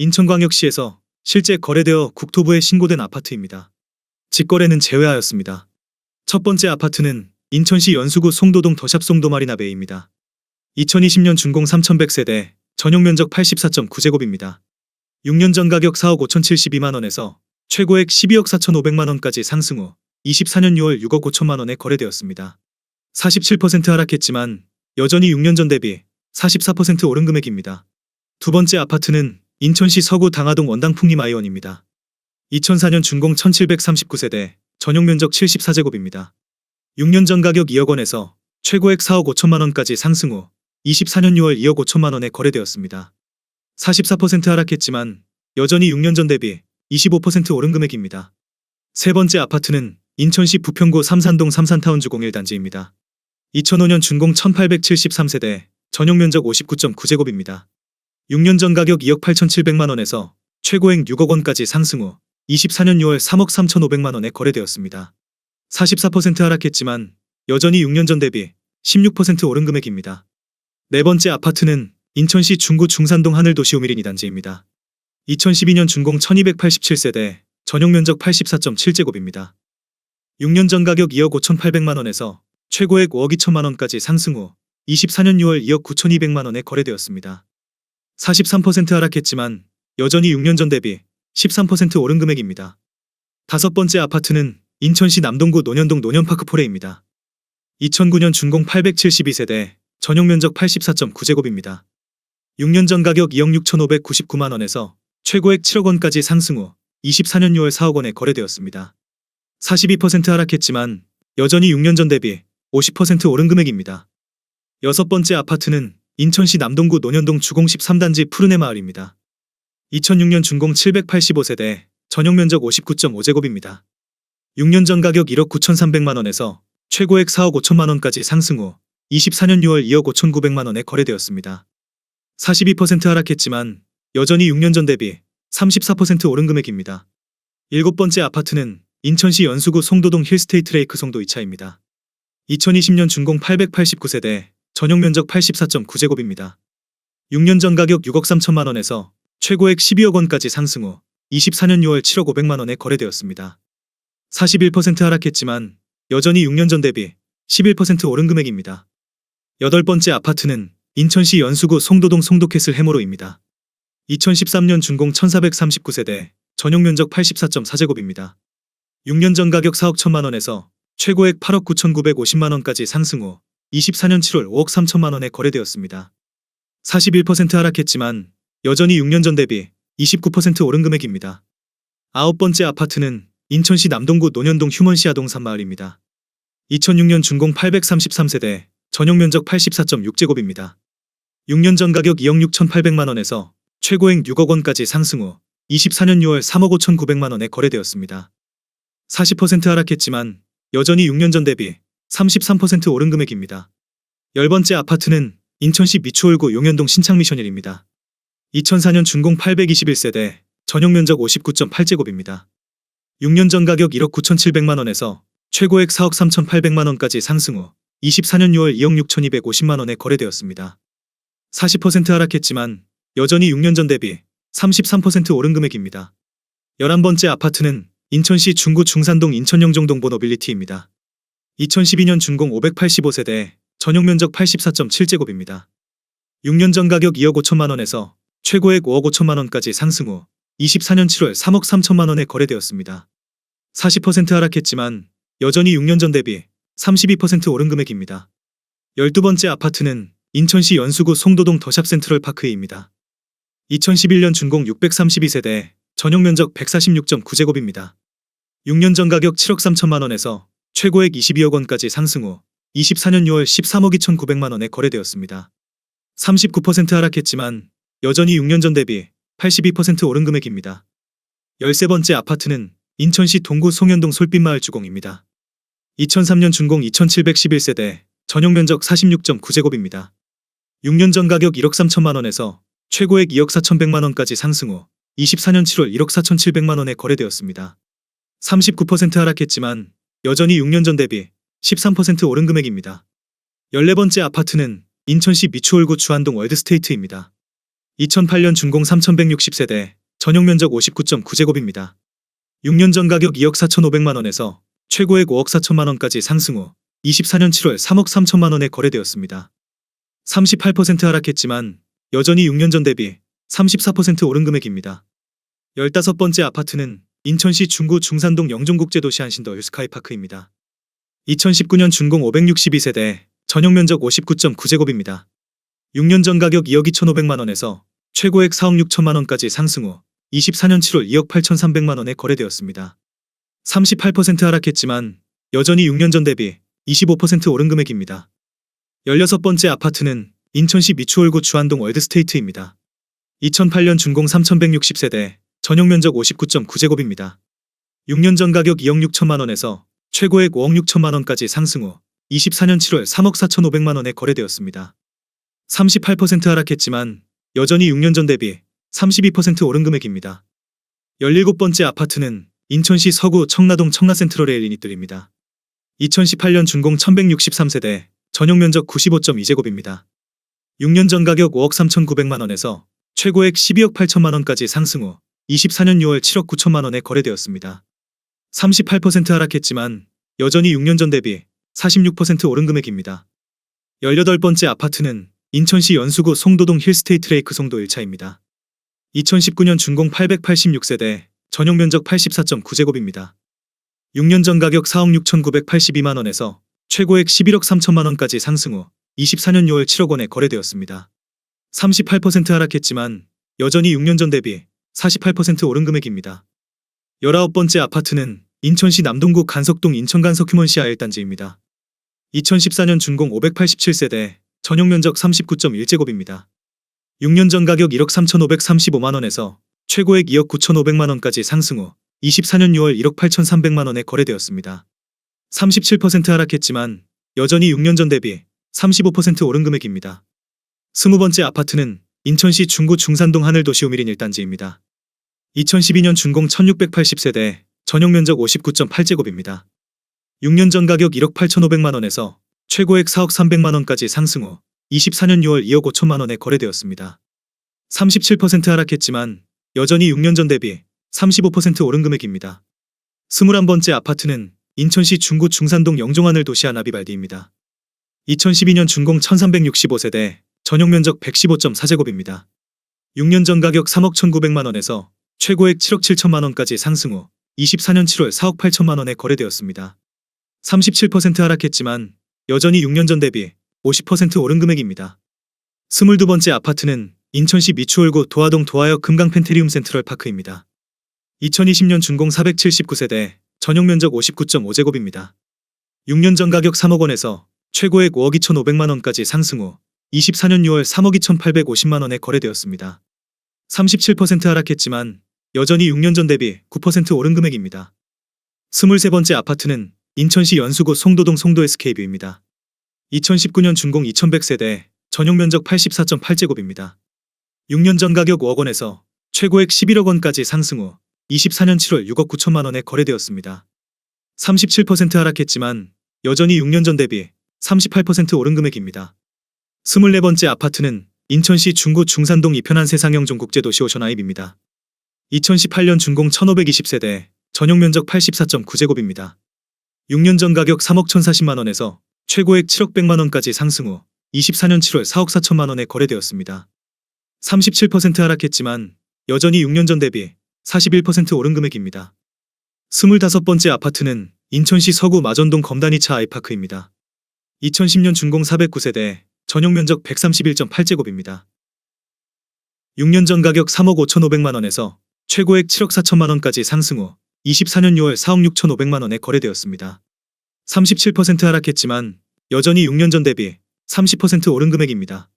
인천광역시에서 실제 거래되어 국토부에 신고된 아파트입니다. 직거래는 제외하였습니다. 첫 번째 아파트는 인천시 연수구 송도동 더샵 송도마리나베이입니다. 2020년 준공 3100세대, 전용면적 84.9제곱입니다. 6년 전 가격 4억 5,072만원에서 최고액 12억 4,500만원까지 상승 후 24년 6월 6억 5천만원에 거래되었습니다. 47% 하락했지만 여전히 6년 전 대비 44% 오른 금액입니다. 두 번째 아파트는 인천시 서구 당하동 원당 풍림아이원입니다. 2004년 준공 1739세대, 전용면적 74제곱입니다. 6년 전 가격 2억 원에서 최고액 4억 5천만원까지 상승 후 24년 6월 2억 5천만원에 거래되었습니다. 44% 하락했지만 여전히 6년 전 대비 25% 오른 금액입니다. 세 번째 아파트는 인천시 부평구 삼산동 삼산타운주 01단지입니다. 2005년 준공 1873세대, 전용면적 59.9제곱입니다. 6년 전 가격 2억 8,700만원에서 최고액 6억 원까지 상승 후 24년 6월 3억 3,500만원에 거래되었습니다. 44% 하락했지만 여전히 6년 전 대비 16% 오른 금액입니다. 네 번째 아파트는 인천시 중구 중산동 하늘도시 5밀리니 단지입니다. 2012년 준공 1287세대, 전용면적 84.7제곱입니다. 6년 전 가격 2억 5,800만원에서 최고액 5억 2천만원까지 상승 후 24년 6월 2억 9,200만원에 거래되었습니다. 43% 하락했지만 여전히 6년 전 대비 13% 오른 금액입니다. 다섯 번째 아파트는 인천시 남동구 논현동 논현파크 포레입니다. 2009년 준공 872세대, 전용면적 84.9제곱입니다. 6년 전 가격 2억 6,599만원에서 최고액 7억 원까지 상승 후 24년 6월 4억 원에 거래되었습니다. 42% 하락했지만 여전히 6년 전 대비 50% 오른 금액입니다. 여섯 번째 아파트는 인천시 남동구 논현동 주공 13단지 푸르네 마을입니다. 2006년 준공 785세대, 전용면적 59.5제곱입니다. 6년 전 가격 1억 9,300만원에서 최고액 4억 5천만원까지 상승 후 24년 6월 2억 5,900만원에 거래되었습니다. 42% 하락했지만 여전히 6년 전 대비 34% 오른 금액입니다. 일곱 번째 아파트는 인천시 연수구 송도동 힐스테이트 레이크 송도 2차입니다. 2020년 준공 889세대, 전용면적 84.9제곱입니다. 6년 전 가격 6억 3천만원에서 최고액 12억 원까지 상승 후 24년 6월 7억 500만원에 거래되었습니다. 41% 하락했지만 여전히 6년 전 대비 11% 오른 금액입니다. 여덟 번째 아파트는 인천시 연수구 송도동 송도캐슬 해모로입니다. 2013년 준공 1439세대, 전용면적 84.4제곱입니다. 6년 전 가격 4억 1천만원에서 최고액 8억 9,950만원까지 상승 후 24년 7월 5억 3천만원에 거래되었습니다. 41% 하락했지만 여전히 6년 전 대비 29% 오른 금액입니다. 아홉 번째 아파트는 인천시 남동구 논현동 휴먼시아동 산마을입니다. 2006년 준공 833세대, 전용면적 84.6제곱입니다. 6년 전 가격 2억 6,800만원에서 최고액 6억 원까지 상승 후 24년 6월 3억 5,900만원에 거래되었습니다. 40% 하락했지만 여전히 6년 전 대비 33% 오른 금액입니다. 열 번째 아파트는 인천시 미추홀구 용현동 신창미셔닐입니다. 2004년 준공 821세대, 전용면적 59.8제곱입니다. 6년 전 가격 1억 9,700만원에서 최고액 4억 3,800만원까지 상승 후 24년 6월 2억 6,250만원에 거래되었습니다. 40% 하락했지만 여전히 6년 전 대비 33% 오른 금액입니다. 11번째 아파트는 인천시 중구 중산동 인천영종동 보노빌리티입니다. 2012년 준공 585세대, 전용면적 84.7제곱입니다. 6년 전 가격 2억 5천만원에서 최고액 5억 5천만원까지 상승 후 24년 7월 3억 3천만원에 거래되었습니다. 40% 하락했지만 여전히 6년 전 대비 32% 오른 금액입니다. 12번째 아파트는 인천시 연수구 송도동 더샵 센트럴파크입니다. 2011년 준공 632세대, 전용면적 146.9제곱입니다. 6년 전 가격 7억 3천만원에서 최고액 22억 원까지 상승 후 24년 6월 13억 2,900만원에 거래되었습니다. 39% 하락했지만 여전히 6년 전 대비 82% 오른 금액입니다. 13번째 아파트는 인천시 동구 송현동 솔빛마을 주공입니다. 2003년 준공 2711세대, 전용면적 46.9제곱입니다. 6년 전 가격 1억 3천만원에서 최고액 2억 4,100만원까지 상승 후 24년 7월 1억 4,700만원에 거래되었습니다. 39% 하락했지만 여전히 6년 전 대비 13% 오른 금액입니다. 14번째 아파트는 인천시 미추홀구 주안동 월드스테이트입니다. 2008년 준공 3160세대, 전용 면적 59.9제곱입니다. 6년 전 가격 2억 4,500만 원에서 최고액 5억 4천만 원까지 상승 후 24년 7월 3억 3천만 원에 거래되었습니다. 38% 하락했지만 여전히 6년 전 대비 34% 오른 금액입니다. 15번째 아파트는 인천시 중구 중산동 영종국제도시 한신더 휴스카이파크입니다. 2019년 준공 562세대, 전용 면적 59.9제곱입니다. 6년 전 가격 2억 2,500만 원에서 최고액 4억 6천만 원까지 상승 후 24년 7월 2억 8,300만 원에 거래되었습니다. 38% 하락했지만 여전히 6년 전 대비 25% 오른 금액입니다. 16번째 아파트는 인천시 미추홀구 주안동 월드스테이트입니다. 2008년 준공 3,160세대, 전용 면적 59.9제곱입니다. 6년 전 가격 2억 6천만 원에서 최고액 5억 6천만 원까지 상승 후 24년 7월 3억 4,500만 원에 거래되었습니다. 38% 하락했지만 여전히 6년 전 대비 32% 오른 금액입니다. 17번째 아파트는 인천시 서구 청라동 청라센트럴 엘리니뜰입니다. 2018년 준공 1163세대, 전용 면적 95.2제곱입니다. 6년 전 가격 5억 3,900만 원에서 최고액 12억 8천만 원까지 상승 후 24년 6월 7억 9천만 원에 거래되었습니다. 38% 하락했지만 여전히 6년 전 대비 46% 오른 금액입니다. 18번째 아파트는 인천시 연수구 송도동 힐스테이트 레이크 송도 1차입니다. 2019년 준공 886세대, 전용 면적 84.9제곱입니다. 6년 전 가격 4억 6,982만 원에서 최고액 11억 3천만 원까지 상승 후 24년 6월 7억 원에 거래되었습니다. 38% 하락했지만 여전히 6년 전 대비 48% 오른 금액입니다. 19번째 아파트는 인천시 남동구 간석동 인천간석 휴먼시아 1단지입니다. 2014년 준공 587세대, 전용 면적 39.1제곱입니다. 6년 전 가격 1억 3,535만 원에서 최고액 2억 9,500만 원까지 상승 후 24년 6월 1억 8,300만 원에 거래되었습니다. 37% 하락했지만 여전히 6년 전 대비 35% 오른 금액입니다. 20번째 아파트는 인천시 중구 중산동 하늘도시 우미린 1단지입니다. 2012년 준공 1680세대, 전용 면적 59.8제곱입니다. 6년 전 가격 1억 8,500만 원에서 최고액 4억 300만 원까지 상승 후 24년 6월 2억 5천만 원에 거래되었습니다. 37% 하락했지만 여전히 6년 전 대비 35% 오른 금액입니다. 21번째 아파트는 인천시 중구 중산동 영종하늘도시 하나비발디입니다. 2012년 준공 1365세대, 전용 면적 115.4제곱입니다. 6년 전 가격 3억 1,900만 원에서 최고액 7억 7천만 원까지 상승 후 24년 7월 4억 8천만 원에 거래되었습니다. 37% 하락했지만 여전히 6년 전 대비 50% 오른 금액입니다. 22번째 아파트는 인천시 미추홀구 도화동 도화역 금강펜테리움 센트럴 파크입니다. 2020년 준공 479세대, 전용 면적 59.5제곱입니다. 6년 전 가격 3억 원에서 최고액 5억 2,500만 원까지 상승 후 24년 6월 3억 2,850만 원에 거래되었습니다. 37% 하락했지만 여전히 6년 전 대비 9% 오른 금액입니다. 23번째 아파트는 인천시 연수구 송도동 송도 SK뷰입니다. 2019년 준공 2100세대, 전용 면적 84.8제곱입니다. 6년 전 가격 5억 원에서 최고액 11억 원까지 상승 후 24년 7월 6억 9천만 원에 거래되었습니다. 37% 하락했지만 여전히 6년 전 대비 38% 오른 금액입니다. 24번째 아파트는 인천시 중구 중산동 이편한 세상형 종국제도시 오션아입입니다. 2018년 준공 1520세대, 전용 면적 84.9제곱입니다. 6년 전 가격 3억 1,040만 원에서 최고액 7억 100만 원까지 상승 후 24년 7월 4억 4천만 원에 거래되었습니다. 37% 하락했지만 여전히 6년 전 대비 41% 오른 금액입니다. 25번째 아파트는 인천시 서구 마전동 검단이차 아이파크입니다. 2010년 준공 409세대, 전용 면적 131.8제곱입니다. 6년 전 가격 3억 5,500만 원에서 최고액 7억 4천만 원까지 상승 후 24년 6월 4억 6,500만 원에 거래되었습니다. 37% 하락했지만 여전히 6년 전 대비 30% 오른 금액입니다.